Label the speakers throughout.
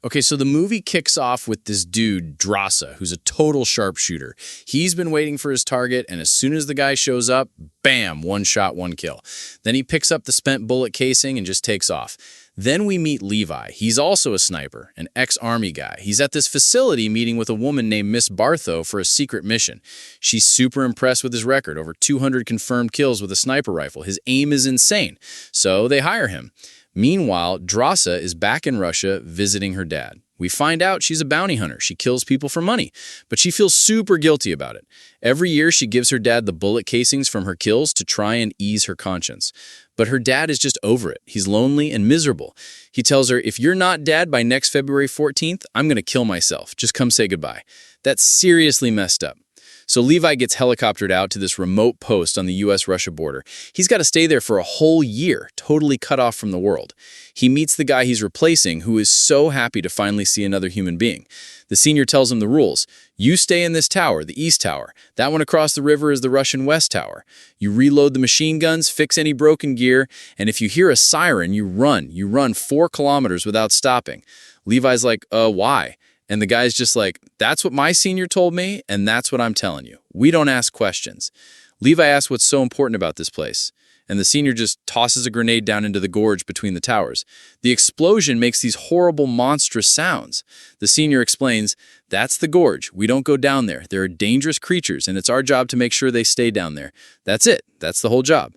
Speaker 1: Okay, so the movie kicks off with this dude, Drasa, who's a total sharpshooter. He's been waiting for his target, and as soon as the guy shows up, bam, one shot, one kill. Then he picks up the spent bullet casing and just takes off. Then we meet Levi. He's also a sniper, an ex-army guy. He's at this facility meeting with a woman named Miss Bartho for a secret mission. She's super impressed with his record, over 200 confirmed kills with a sniper rifle. His aim is insane, so they hire him. Meanwhile, Drasa is back in Russia visiting her dad. We find out she's a bounty hunter. She kills people for money, but she feels super guilty about it. Every year, she gives her dad the bullet casings from her kills to try and ease her conscience. But her dad is just over it. He's lonely and miserable. He tells her, if you're not dead by next February 14th, I'm going to kill myself. Just come say goodbye. That's seriously messed up. So Levi gets helicoptered out to this remote post on the US-Russia border. He's got to stay there for a whole year, totally cut off from the world. He meets the guy he's replacing, who is so happy to finally see another human being. The senior tells him the rules. You stay in this tower, the East Tower. That one across the river is the Russian West Tower. You reload the machine guns, fix any broken gear, and if you hear a siren, you run. You run 4 kilometers without stopping. Levi's like, why? And the guy's just like, that's what my senior told me, and that's what I'm telling you. We don't ask questions. Levi asks what's so important about this place, and the senior just tosses a grenade down into the gorge between the towers. The explosion makes these horrible, monstrous sounds. The senior explains, that's the gorge. We don't go down there. There are dangerous creatures, and it's our job to make sure they stay down there. That's it. That's the whole job.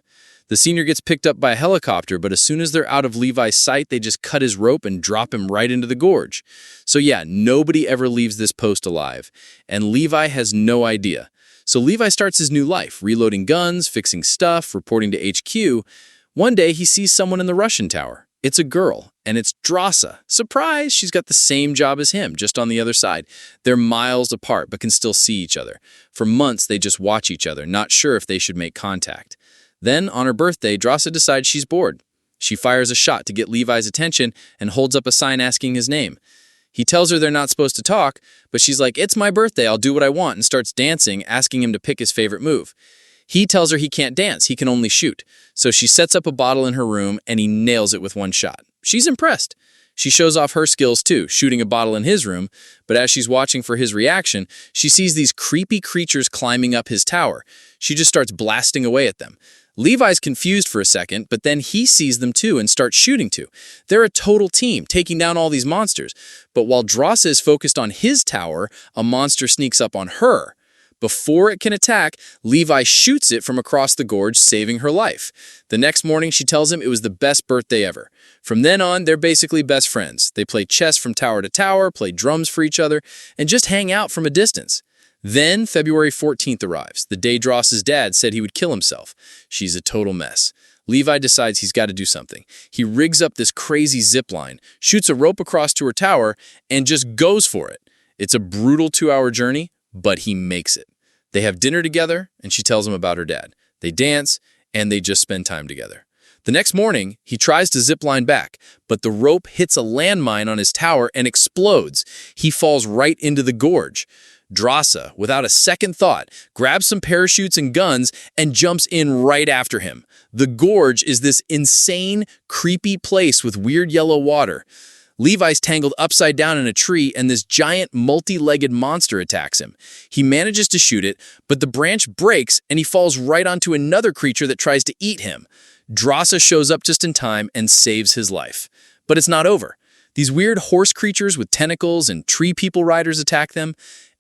Speaker 1: The senior gets picked up by a helicopter, but as soon as they're out of Levi's sight, they just cut his rope and drop him right into the gorge. So yeah, nobody ever leaves this post alive. And Levi has no idea. So Levi starts his new life, reloading guns, fixing stuff, reporting to HQ. One day, he sees someone in the Russian tower. It's a girl, and it's Drasa. Surprise! She's got the same job as him, just on the other side. They're miles apart, but can still see each other. For months, they just watch each other, not sure if they should make contact. Then, on her birthday, Drasa decides she's bored. She fires a shot to get Levi's attention and holds up a sign asking his name. He tells her they're not supposed to talk, but she's like, it's my birthday, I'll do what I want, and starts dancing, asking him to pick his favorite move. He tells her he can't dance, he can only shoot. So she sets up a bottle in her room, and he nails it with one shot. She's impressed. She shows off her skills too, shooting a bottle in his room, but as she's watching for his reaction, she sees these creepy creatures climbing up his tower. She just starts blasting away at them. Levi's confused for a second, but then he sees them too and starts shooting too. They're a total team, taking down all these monsters. But while Drasa is focused on his tower, a monster sneaks up on her. Before it can attack, Levi shoots it from across the gorge, saving her life. The next morning, she tells him it was the best birthday ever. From then on, they're basically best friends. They play chess from tower to tower, play drums for each other, and just hang out from a distance. Then February 14th arrives, the day Drasa's dad said he would kill himself. She's a total mess. Levi decides he's got to do something. He rigs up this crazy zip line, shoots a rope across to her tower, and just goes for it. It's a brutal 2-hour journey, but he makes it. They have dinner together, and she tells him about her dad. They dance, and they just spend time together. The next morning, he tries to zip line back, but the rope hits a landmine on his tower and explodes. He falls right into the gorge. Drasa, without a second thought, grabs some parachutes and guns and jumps in right after him. The gorge is this insane, creepy place with weird yellow water. Levi's tangled upside down in a tree, and this giant, multi-legged monster attacks him. He manages to shoot it, but the branch breaks, and he falls right onto another creature that tries to eat him. Drasa shows up just in time and saves his life. But it's not over. These weird horse creatures with tentacles and tree people riders attack them.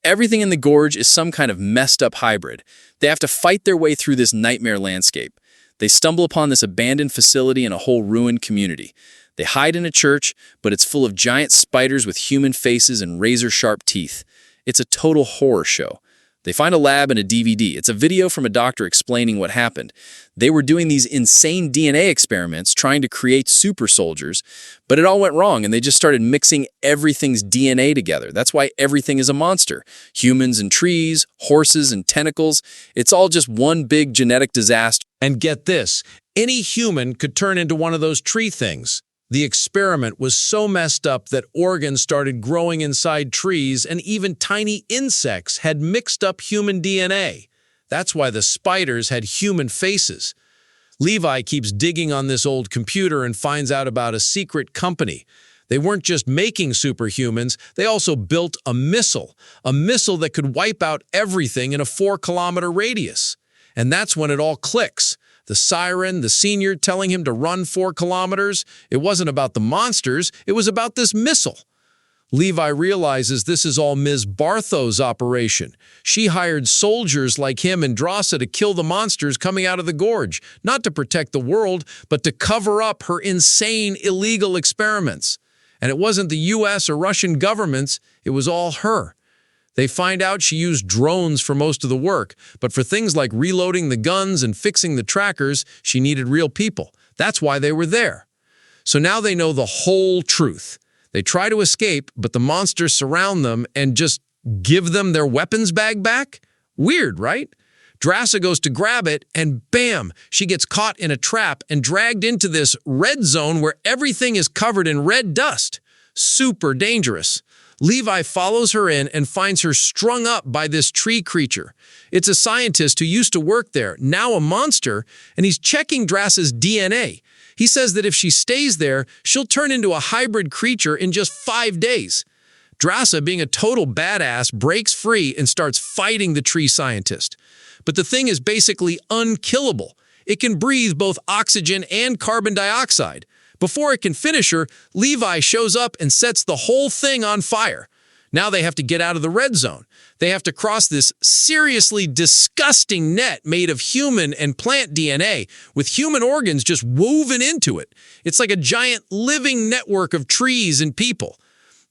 Speaker 1: Everything in the gorge is some kind of messed up hybrid. They have to fight their way through this nightmare landscape. They stumble upon this abandoned facility and a whole ruined community. They hide in a church, but it's full of giant spiders with human faces and razor-sharp teeth. It's a total horror show. They find a lab and a DVD. It's a video from a doctor explaining what happened. They were doing these insane DNA experiments trying to create super soldiers, but it all went wrong and they just started mixing everything's DNA together. That's why everything is a monster. Humans and trees, horses and tentacles. It's all just one big genetic disaster.
Speaker 2: And get this, any human could turn into one of those tree things. The experiment was so messed up that organs started growing inside trees and even tiny insects had mixed up human DNA. That's why the spiders had human faces. Levi keeps digging on this old computer and finds out about a secret company. They weren't just making superhumans, they also built a missile that could wipe out everything in a 4-kilometer radius. And that's when it all clicks. The siren, the senior telling him to run 4 kilometers, it wasn't about the monsters, it was about this missile. Levi realizes this is all Ms. Barthow's operation. She hired soldiers like him and Drassa to kill the monsters coming out of the gorge, not to protect the world, but to cover up her insane, illegal experiments. And it wasn't the US or Russian governments, it was all her. They find out she used drones for most of the work, but for things like reloading the guns and fixing the trackers, she needed real people. That's why they were there. So now they know the whole truth. They try to escape, but the monsters surround them and just give them their weapons bag back? Weird, right? Drassa goes to grab it, and bam, she gets caught in a trap and dragged into this red zone where everything is covered in red dust. Super dangerous. Levi follows her in and finds her strung up by this tree creature. It's a scientist who used to work there, now a monster, and he's checking Drassa's DNA. He says that if she stays there, she'll turn into a hybrid creature in just 5 days. Drassa, being a total badass, breaks free and starts fighting the tree scientist. But the thing is basically unkillable. It can breathe both oxygen and carbon dioxide. Before it can finish her, Levi shows up and sets the whole thing on fire. Now they have to get out of the red zone. They have to cross this seriously disgusting net made of human and plant DNA with human organs just woven into it. It's like a giant living network of trees and people.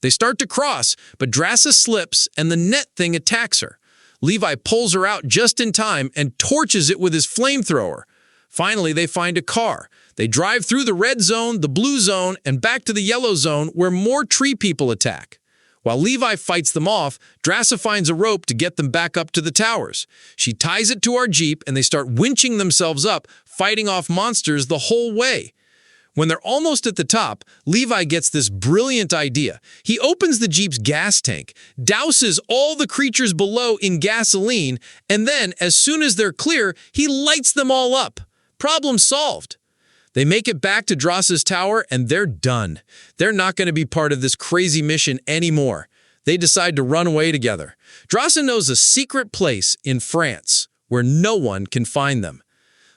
Speaker 2: They start to cross, but Drassa slips and the net thing attacks her. Levi pulls her out just in time and torches it with his flamethrower. Finally, they find a car. They drive through the red zone, the blue zone, and back to the yellow zone where more tree people attack. While Levi fights them off, Drassa finds a rope to get them back up to the towers. She ties it to our Jeep and they start winching themselves up, fighting off monsters the whole way. When they're almost at the top, Levi gets this brilliant idea. He opens the Jeep's gas tank, douses all the creatures below in gasoline, and then, as soon as they're clear, he lights them all up. Problem solved. They make it back to Drassa's tower, and they're done. They're not going to be part of this crazy mission anymore. They decide to run away together. Drassa knows a secret place in France where no one can find them.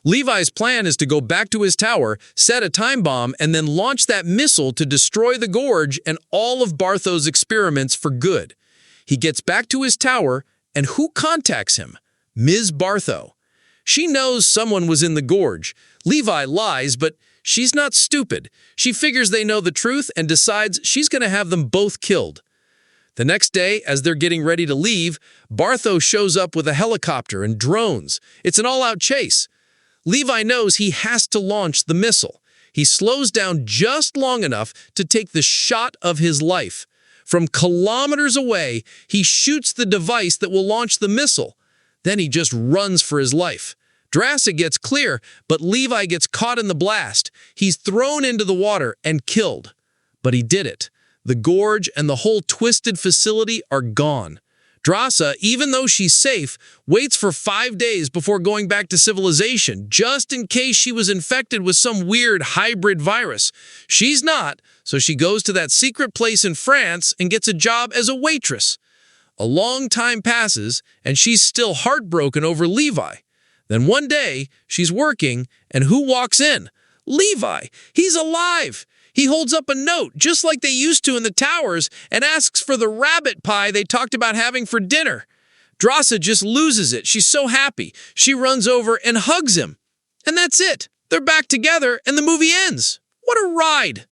Speaker 2: Levi's plan is to go back to his tower, set a time bomb, and then launch that missile to destroy the gorge and all of Barthow's experiments for good. He gets back to his tower, and who contacts him? Ms. Barthow. She knows someone was in the gorge. Levi lies, but she's not stupid. She figures they know the truth and decides she's going to have them both killed. The next day, as they're getting ready to leave, Barthow shows up with a helicopter and drones. It's an all-out chase. Levi knows he has to launch the missile. He slows down just long enough to take the shot of his life. From kilometers away, he shoots the device that will launch the missile. Then he just runs for his life. Drassa gets clear, but Levi gets caught in the blast. He's thrown into the water and killed. But he did it. The gorge and the whole twisted facility are gone. Drassa, even though she's safe, waits for 5 days before going back to civilization, just in case she was infected with some weird hybrid virus. She's not, so she goes to that secret place in France and gets a job as a waitress. A long time passes, and she's still heartbroken over Levi. Then one day, she's working, and who walks in? Levi! He's alive! He holds up a note, just like they used to in the towers, and asks for the rabbit pie they talked about having for dinner. Drassa just loses it. She's so happy. She runs over and hugs him. And that's it. They're back together, and the movie ends. What a ride!